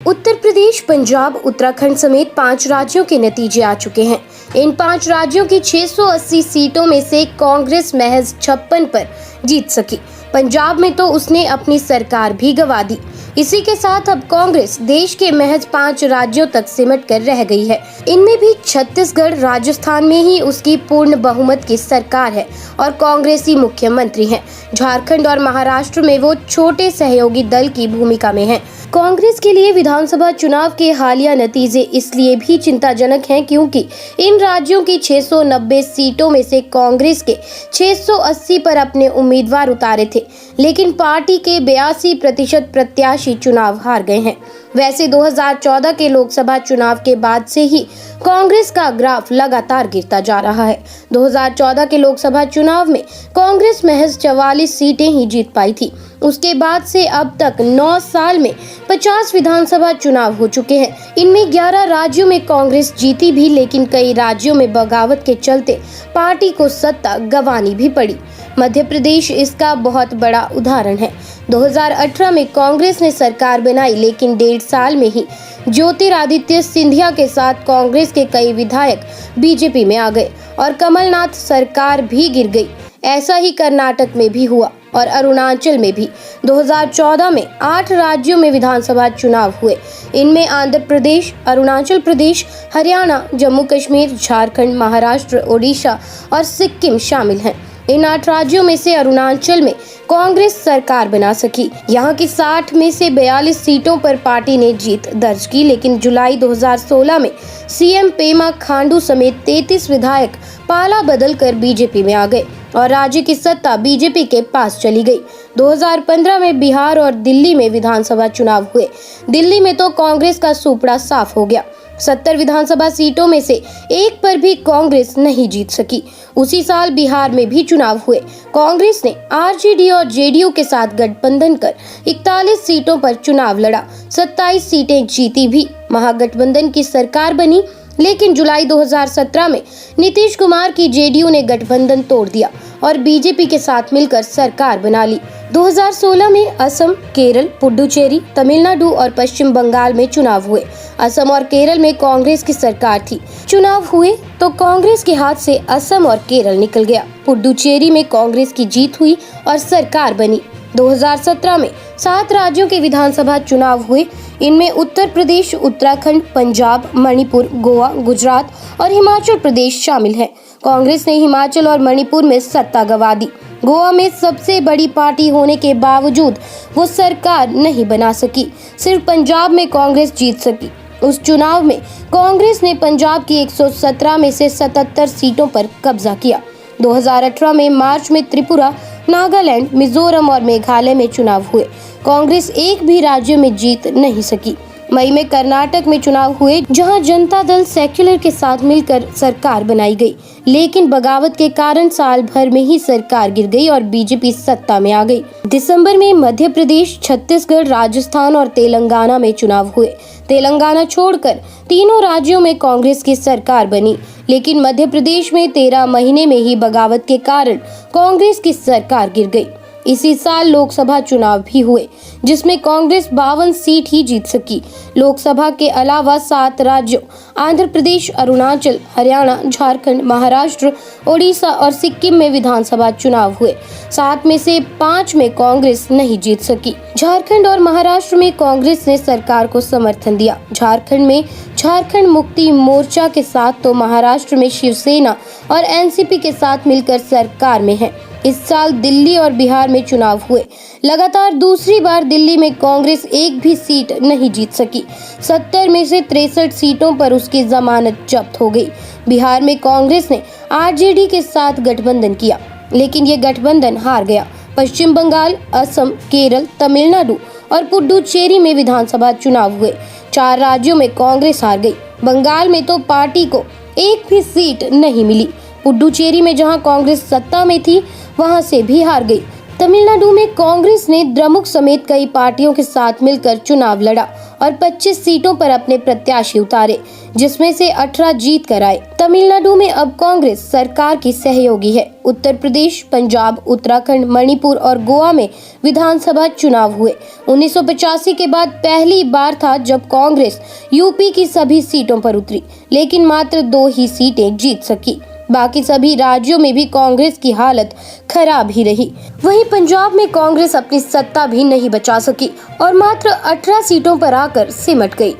उत्तर प्रदेश, पंजाब, उत्तराखंड समेत 5 राज्यों के नतीजे आ चुके हैं। इन 5 राज्यों की 680 सीटों में से कांग्रेस महज 56 पर जीत सकी। पंजाब में तो उसने अपनी सरकार भी गंवा दी। इसी के साथ अब कांग्रेस देश के महज 5 राज्यों तक सिमट कर रह गई है। इनमें भी छत्तीसगढ़, राजस्थान में ही उसकी पूर्ण बहुमत की सरकार है और कांग्रेसी मुख्यमंत्री हैं। झारखंड और महाराष्ट्र में वो छोटे सहयोगी दल की भूमिका में हैं। कांग्रेस के लिए विधानसभा चुनाव के हालिया नतीजे इसलिए भी चिंताजनक हैं क्योंकि इन राज्यों की 690 सीटों में से कांग्रेस के 680 पर अपने उम्मीदवार उतारे थे, लेकिन पार्टी के 82% प्रत्याशी चुनाव हार गए हैं। वैसे 2014 के लोकसभा चुनाव के बाद से ही कांग्रेस का ग्राफ लगातार गिरता जा रहा है। 2014 के लोकसभा चुनाव में कांग्रेस महज 44 सीटें ही जीत पाई थी। उसके बाद से अब तक 9 साल में 50 विधानसभा चुनाव हो चुके हैं। इनमें 11 राज्यों में कांग्रेस जीती भी, लेकिन कई राज्यों में बगावत के चलते पार्टी को सत्ता गंवानी भी पड़ी। मध्य प्रदेश इसका बहुत बड़ा उदाहरण है। 2018 में कांग्रेस ने सरकार बनाई, लेकिन 1.5 साल में ही ज्योतिरादित्य सिंधिया के साथ कांग्रेस के कई विधायक बीजेपी में आ गए और कमलनाथ सरकार भी गिर गई। ऐसा ही कर्नाटक में भी हुआ और अरुणाचल में भी। 2014 में 8 राज्यों में विधानसभा चुनाव हुए। इनमें आंध्र प्रदेश, अरुणाचल प्रदेश, हरियाणा, जम्मू कश्मीर, झारखंड, महाराष्ट्र, ओडिशा और सिक्किम शामिल हैं। इन 8 राज्यों में से अरुणाचल में कांग्रेस सरकार बना सकी। यहाँ की 60 में से 42 सीटों पर पार्टी ने जीत दर्ज की, लेकिन जुलाई 2016 में सीएम पेमा खांडू समेत 33 विधायक पाला बदल कर बीजेपी में आ गए और राज्य की सत्ता बीजेपी के पास चली गई। 2015 में बिहार और दिल्ली में विधानसभा चुनाव हुए। दिल्ली में तो कांग्रेस का सुपड़ा साफ हो गया। 70 विधानसभा सीटों में से एक पर भी कांग्रेस नहीं जीत सकी। उसी साल बिहार में भी चुनाव हुए। कांग्रेस ने आरजेडी और जेडीयू के साथ गठबंधन कर 41 सीटों पर चुनाव लड़ा। 27 सीटें जीती भी। महागठबंधन की सरकार बनी, लेकिन जुलाई 2017 में नीतीश कुमार की जेडीयू ने गठबंधन तोड़ दिया और बीजेपी के साथ मिलकर सरकार बना ली। 2016 में असम, केरल, पुडुचेरी, तमिलनाडु और पश्चिम बंगाल में चुनाव हुए। असम और केरल में कांग्रेस की सरकार थी। चुनाव हुए तो कांग्रेस के हाथ से असम और केरल निकल गया। पुडुचेरी में कांग्रेस की जीत हुई और सरकार बनी। 2017 में 7 राज्यों के विधानसभा चुनाव हुए। इनमें उत्तर प्रदेश, उत्तराखंड, पंजाब, मणिपुर, गोवा, गुजरात और हिमाचल प्रदेश शामिल हैं। कांग्रेस ने हिमाचल और मणिपुर में सत्ता गंवा दी। गोवा में सबसे बड़ी पार्टी होने के बावजूद वो सरकार नहीं बना सकी। सिर्फ पंजाब में कांग्रेस जीत सकी। उस चुनाव में कांग्रेस ने पंजाब की 117 में से 77 सीटों पर कब्जा किया। 2018 में मार्च में त्रिपुरा, नागालैंड, मिजोरम और मेघालय में चुनाव हुए। कांग्रेस एक भी राज्य में जीत नहीं सकी। मई में कर्नाटक में चुनाव हुए, जहां जनता दल सेक्युलर के साथ मिलकर सरकार बनाई गई, लेकिन बगावत के कारण साल भर में ही सरकार गिर गई और बीजेपी सत्ता में आ गई। दिसंबर में मध्य प्रदेश, छत्तीसगढ़, राजस्थान और तेलंगाना में चुनाव हुए। तेलंगाना छोड़कर तीनों राज्यों में कांग्रेस की सरकार बनी, लेकिन मध्य प्रदेश में 13 महीने में ही बगावत के कारण कांग्रेस की सरकार गिर गई। इसी साल लोकसभा चुनाव भी हुए, जिसमें कांग्रेस 52 सीट ही जीत सकी। लोकसभा के अलावा 7 राज्यों आंध्र प्रदेश, अरुणाचल, हरियाणा, झारखंड, महाराष्ट्र, ओडिशा और सिक्किम में विधानसभा चुनाव हुए। 7 में से 5 में कांग्रेस नहीं जीत सकी। झारखंड और महाराष्ट्र में कांग्रेस ने सरकार को समर्थन दिया। झारखंड में झारखंड मुक्ति मोर्चा के साथ तो महाराष्ट्र में शिवसेना और एनसीपी के साथ मिलकर सरकार में है। इस साल दिल्ली और बिहार में चुनाव हुए। लगातार दूसरी बार दिल्ली में कांग्रेस एक भी सीट नहीं जीत सकी। 70 में से 63 सीटों पर उसकी जमानत जब्त हो गई। बिहार में कांग्रेस ने आरजेडी के साथ गठबंधन किया, लेकिन ये गठबंधन हार गया। पश्चिम बंगाल, असम, केरल, तमिलनाडु और पुडुचेरी में विधानसभा चुनाव हुए। 4 राज्यों में कांग्रेस हार गई। बंगाल में तो पार्टी को एक भी सीट नहीं मिली। पुडुचेरी में जहां कांग्रेस सत्ता में थी, वहां से भी हार गई। तमिलनाडु में कांग्रेस ने द्रमुक समेत कई पार्टियों के साथ मिलकर चुनाव लड़ा और 25 सीटों पर अपने प्रत्याशी उतारे, जिसमें से 18 जीत कर आए। तमिलनाडु में अब कांग्रेस सरकार की सहयोगी है। उत्तर प्रदेश, पंजाब, उत्तराखंड, मणिपुर और गोवा में विधानसभा चुनाव हुए। 1985 के बाद पहली बार था जब कांग्रेस यूपी की सभी सीटों पर उतरी, लेकिन मात्र 2 ही सीटें जीत सकी। बाकी सभी राज्यों में भी कांग्रेस की हालत खराब ही रही। वहीं पंजाब में कांग्रेस अपनी सत्ता भी नहीं बचा सकी और मात्र 18 सीटों पर आकर सिमट गई।